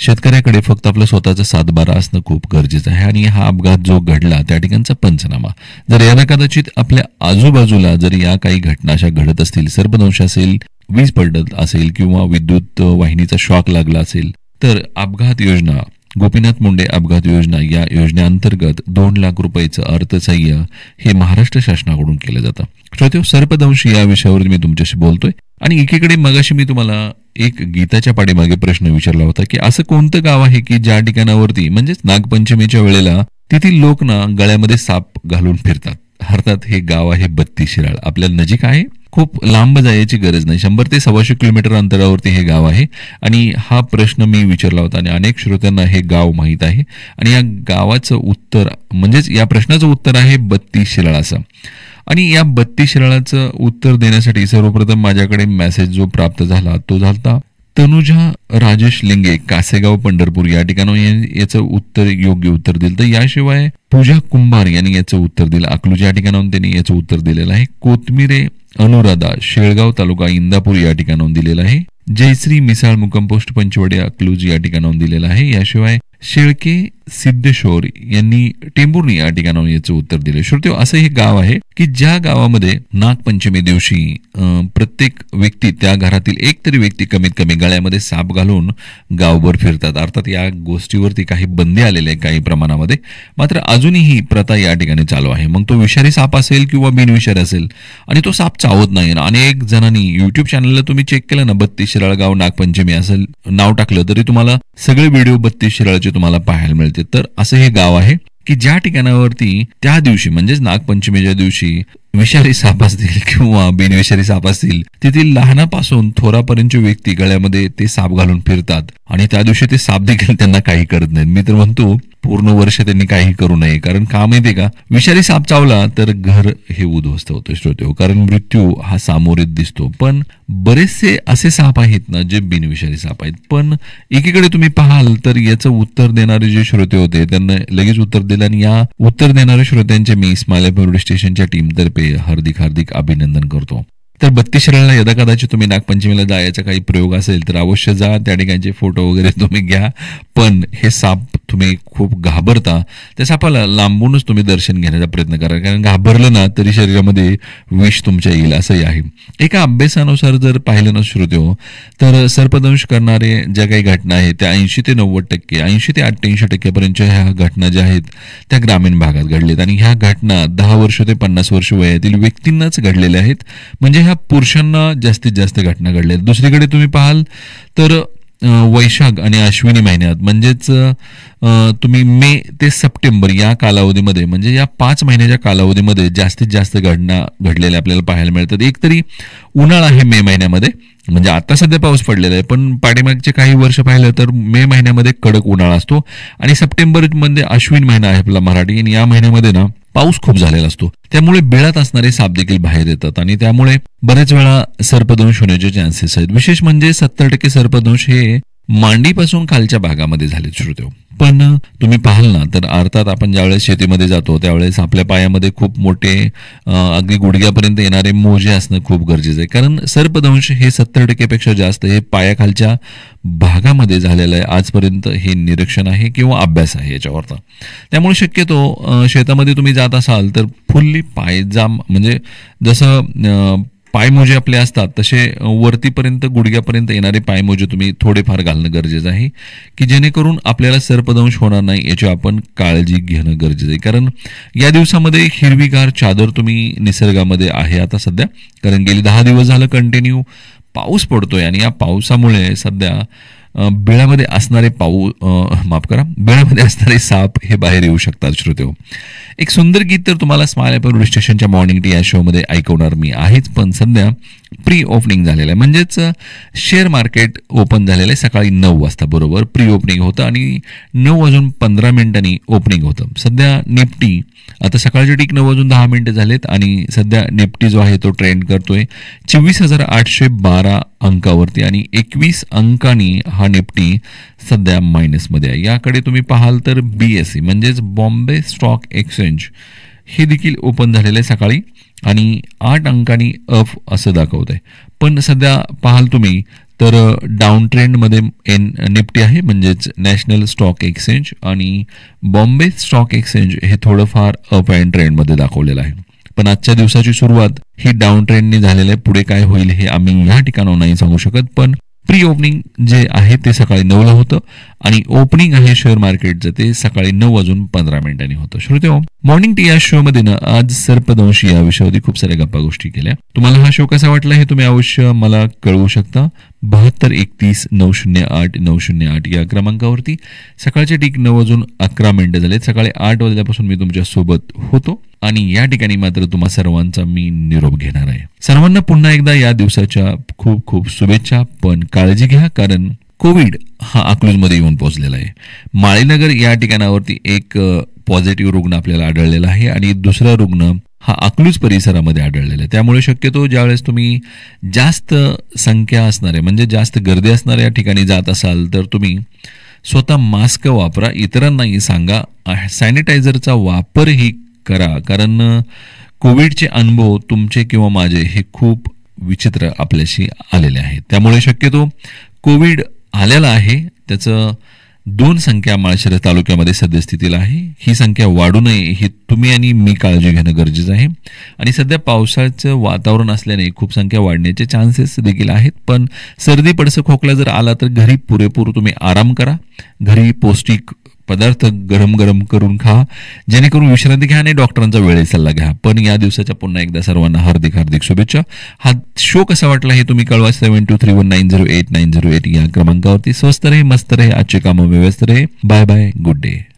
शेतकऱ्याकडे फक्त आपलं स्वतःचा 7-12 असणं खूप गरजेचं आहे. आणि हा अपघात जो घडला त्या ठिकाणचा पंचनामा, जर याला कदाचित आपल्या आजूबाजूला जर या काही घटना अशा घडत असतील, सर्पदंश असेल, वीज पडत असेल किंवा विद्युत वाहिनीचा शॉक लागला असेल, तर अपघात योजना, गोपीनाथ मुंडे अपघात योजना या योजनेअंतर्गत 2 लाख रुपयाचं अर्थसहाय्य हे महाराष्ट्र शासनाकडून केलं जातं. श्रोते, सर्पदंश या विषयावर मी तुमच्याशी बोलतोय. आणि एकीकडे मगाशी मी तुम्हाला एक गीताच्या पाठीमागे प्रश्न विचारला होता की असं कोणतं गाव आहे की ज्या ठिकाणावरती म्हणजेच नागपंचमीच्या वेळेला तेथील लोक ना गळ्यामध्ये साप घालून फिरतात. अर्थात हे गाव आहे बत्ती शिराळ. आपल्याला नजीक आहे, खूप लांब जायची गरज नाही. 100 ते 125 किलोमीटर अंतरावरती हे गाव आहे. आणि हा प्रश्न मी विचारला होता आणि अनेक श्रोत्यांना हे गाव माहीत आहे. आणि या गावाचं उत्तर म्हणजेच या प्रश्नाचं उत्तर आहे बत्ती शिराळ असं. आणि या बत्ती शिराळाचं उत्तर देण्यासाठी सर्वप्रथम माझ्याकडे मेसेज जो प्राप्त झाला तो झाला तनुजा राजेश लिंगे, कासेगाव, पंढरपूर या ठिकाणी याचं उत्तर योग्य उत्तर दिलं. तर याशिवाय पूजा कुंभार यांनी याचं उत्तर दिलं. अकलूज या ठिकाणाहून त्यांनी याचं उत्तर दिलेलं आहे. कोथमिरे अनुराधा, शेळगाव तालुका, इंदापूर या ठिकाणाहून दिलेलं आहे. जयश्री मिसाळ, मुक्काम पोस्ट पंचवडे, अकलूज या ठिकाणाहून दिलेलं आहे. याशिवाय शेळके सिद्धेश्वर यांनी टेंभुर्णी या ठिकाणाहून याचं उत्तर दिले. श्रोते, असं हे गाव आहे की ज्या गावामध्ये नागपंचमी दिवशी प्रत्येक व्यक्ती, त्या घरातील एक तरी व्यक्ती कमीत कमी गळ्यामध्ये साप घालून गावभर फिरतात. अर्थात या गोष्टीवरती काही बंदी आलेली आहे काही प्रमाणामध्ये, मात्र अजूनही प्रथा या ठिकाणी चालू आहे. मग तो विषारी साप असेल किंवा बिनविषारी असेल आणि तो साप चावत नाही. अनेक जणांनी युट्यूब चॅनलला तुम्ही चेक केलं ना, 32 शिराळ गाव नागपंचमी असं नाव टाकलं तरी तुम्हाला सगळे व्हिडिओ 32 शिराळचे तुम्हाला पाहायला मिळते. तर असं हे गाव आहे की ज्या ठिकाणावरती त्या दिवशी म्हणजेच नागपंचमीच्या दिवशी विषारी साप असतील किंवा बिनविषारी साप असतील, तेथील लहानापासून थोरापर्यंतचे व्यक्ती गळ्यामध्ये ते साप घालून फिरतात आणि त्या दिवशी ते साप देखील त्यांना काही करत नाहीत. मी तर म्हणतो पूर्ण वर्ष त्यांनी काही करू नये. कारण का माहितीये का, विषारी साप चावला तर घर हे उद्ध्वस्त होतं श्रोते, कारण मृत्यू हा सामोरीत दिसतो. पण बरेचसे असे साप आहेत ना जे बिनविषारी साप आहेत. पण एकीकडे तुम्ही पाहाल तर याचं उत्तर देणारे जे श्रोते होते त्यांना लगेच उत्तर दिलं, आणि या उत्तर देणाऱ्या श्रोत्यांचे मी स्माइल एफएम स्टेशनच्या टीमतर्फे हार्दिक हार्दिक अभिनंदन करतो. तर 32 शहराला यदा कदाचित तुम्ही नागपंचमीला जायचा काही प्रयोग असेल तर अवश्य जा, त्या ठिकाणचे फोटो वगैरे तुम्ही घ्या. पण हे साप तुम्ही खूप घाबरता, त्या सापाला लांबूनच तुम्ही दर्शन घेण्याचा प्रयत्न करा, कारण घाबरलं ना तरी शरीरामध्ये विष तुमच्या येईल असंही आहे. एका अभ्यासानुसार जर पाहिलं ना श्रोत्यो, तर सर्पदंश करणारे ज्या काही घटना आहेत त्या 80 ते 90%, 80 ते 88% पर्यंतच्या ह्या घटना ज्या आहेत त्या ग्रामीण भागात घडलेत, आणि ह्या घटना 10 वर्ष ते 50 वर्ष वयातील व्यक्तींनाच घडलेल्या आहेत. म्हणजे ह्या पुरुषांना जास्तीत जास्त घटना घडल्या. दुसरीकडे तुम्ही पाहाल तर वैशाख आणि अश्विनी महिन्यात, म्हणजेच तुम्ही मे ते सप्टेंबर या कालावधीमध्ये, म्हणजे या 5 महिन्याच्या कालावधीमध्ये जास्तीत जास्त घटना घडलेल्या आपल्याला पाहायला मिळतात. एक तरी उन्हाळा आहे मे महिन्यामध्ये, म्हणजे आता सध्या पाऊस पडलेला आहे, पण पाठीमागचे काही वर्ष पाहिलं तर मे महिन्यामध्ये कडक उन्हाळा असतो, आणि सप्टेंबरमध्ये अश्विन महिना आहे आपला मराठी, आणि या महिन्यामध्ये ना पाऊस खूप झालेला असतो. त्यामुळे बिळात असणारे साप देखील बाहेर येतात, आणि त्यामुळे बरेच वेळा सर्पदंश होण्याचे चान्सेस आहेत. विशेष म्हणजे 70% सर्पदंश हे मांडीपासून खालच्या भागामध्ये झाले श्रोते. पण तुम्ही पाहाल ना तर अर्थात आपण ज्यावेळेस शेतीमध्ये जातो त्यावेळेस आपल्या पायामध्ये खूप मोठे अगदी गुडघ्यापर्यंत येणारे मोजे असणं खूप गरजेचं आहे, कारण सर्पदंश हे 70% पेक्षा जास्त हे पायाखालच्या भागामध्ये झालेलं आहे. आजपर्यंत हे निरीक्षण आहे किंवा अभ्यास आहे याच्यावरचा. त्यामुळे शक्यतो शेतामध्ये तुम्ही जात असाल तर फुल्ली पायजाम, म्हणजे जसं पायमोजे आपले असतात तसे वरतीपर्यंत गुडघ्यापर्यंत येणारे पायमोजे तुम्ही थोडेफार घालणं गरजेचं आहे, की जेणेकरून आपल्याला सर्पदंश होणार नाही याची आपण काळजी घेणं गरजेचं आहे. कारण या दिवसामध्ये हिरवीगार चादर तुम्ही निसर्गामध्ये आहे आता सध्या, कारण गेली 10 दिवस झालं कंटिन्यू पाऊस पडतोय, आणि या पावसामुळे सध्या बिळामध्ये असणारे बिळामध्ये असणारे साप हे बाहेर येऊ शकतात श्रोतेहो. एक सुंदर गीत तर तुम्हाला स्माइल एफएम स्टेशनच्या मॉर्निंग टी या शो मध्ये ऐकवणार मी आहेच, पण सध्या प्री ओपनिंग झालेलं आहे, म्हणजेच शेअर मार्केट ओपन झालेलं आहे. सकाळी 9 वाजता बरोबर प्री ओपनिंग होतं, आणि 9:15 ओपनिंग होतं. सध्या निफ्टी आता सकाळचे ठीक 9:10 झालेत, आणि सध्या निफ्टी जो आहे तो ट्रेंड करतोय 24,812 अंकावरती, आणि 21 अंकांनी हा निफ्टी सध्या मायनसमध्ये आहे. याकडे तुम्ही पाहाल तर BSE म्हणजेच बॉम्बे स्टॉक एक्सचेंज हे देखील ओपन झालेलं आहे सकाळी, आणि 8 अंकांनी अप असं दाखवत आहे. पण सध्या पाहाल तुम्ही तर डाऊन ट्रेंडमध्ये निफ्टी आहे, म्हणजेच नॅशनल स्टॉक एक्सचेंज, आणि बॉम्बे स्टॉक एक्सचेंज हे थोडंफार अप अँड ट्रेंडमध्ये दाखवलेलं आहे. पण आजच्या दिवसाची सुरुवात ही डाऊन ट्रेंडनी झालेली आहे. पुढे काय होईल हे आम्ही या ठिकाणावर नाही सांगू शकत, पण प्री ओपनिंग जे आहे ते सकाळी 9ला होतं, आणि ओपनिंग आहे शेअर मार्केटचं ते सकाळी 9:15 होतं. श्रोतेहो, मॉर्निंग टी या शो मध्ये ना आज सर्पदंश या विषयावरती खूप साऱ्या गप्पा गोष्टी केल्या. तुम्हाला हा शो कसा वाटला हे तुम्ही अवश्य मला कळवू शकता. 7231908908 या क्रमांकावरती. सकाळचे ठीक 9:11 झालेत. सकाळी 8 वाजल्यापासून मी तुमच्या सोबत होतो, आणि या ठिकाणी मात्र तुम्हा सर्वांचा मी निरोप घेणार आहे. सर्वांना पुन्हा एकदा या दिवसाच्या खूप खूप शुभेच्छा. पण काळजी घ्या, कारण कोविड हा अकलूजमध्ये येऊन पोहोचलेला आहे. माळीनगर या ठिकाणावरती एक पॉझिटिव्ह रुग्ण आपल्याला आढळलेला आहे, आणि दुसरा रुग्ण हा अकलूज परिसरामध्ये आढळलेला आहे. त्यामुळे शक्यतो ज्यावेळेस तुम्ही जास्त संख्या असणारे, म्हणजे जास्त गर्दी असणाऱ्या ठिकाणी जात असाल तर तुम्ही स्वतः मास्क वापरा, इतरांनाही सांगा, सॅनिटायझरचा वापरही करा, कारण कोविडचे अनुभव तुमचे किंवा माझे हे खूप विचित्र आपल्याशी आलेले आहेत. त्यामुळे शक्यतो कोविड आलेला आहे, त्याचं 2 संख्या माळशिरस तालुक्यामध्ये सद्यस्थितीला आहे. ही संख्या वाढू नये ही तुम्ही आणि मी काळजी घेणं गरजेचं आहे. आणि सध्या पावसाचं वातावरण असल्याने खूप संख्या वाढण्याचे चान्सेस देखील आहेत. पण सर्दी पडसं खोकला जर आला तर घरी पुरेपूर तुम्ही आराम करा. घरी पौष्टिक पदार्थ गरम गरम करून खा, जेणेकरून विश्रांती घ्या आणि डॉक्टरांचा वेळेत सल्ला घ्या. पण या दिवसाच्या पुन्हा एकदा सर्वांना हार्दिक हार्दिक शुभेच्छा. हा शो कसा वाटला हे तुम्ही कळवा. 7231908908 या क्रमांकावरती. स्वस्त रहे, मस्त रहे, आजचे कामं व्यवस्थित रहे. Bye bye, good day.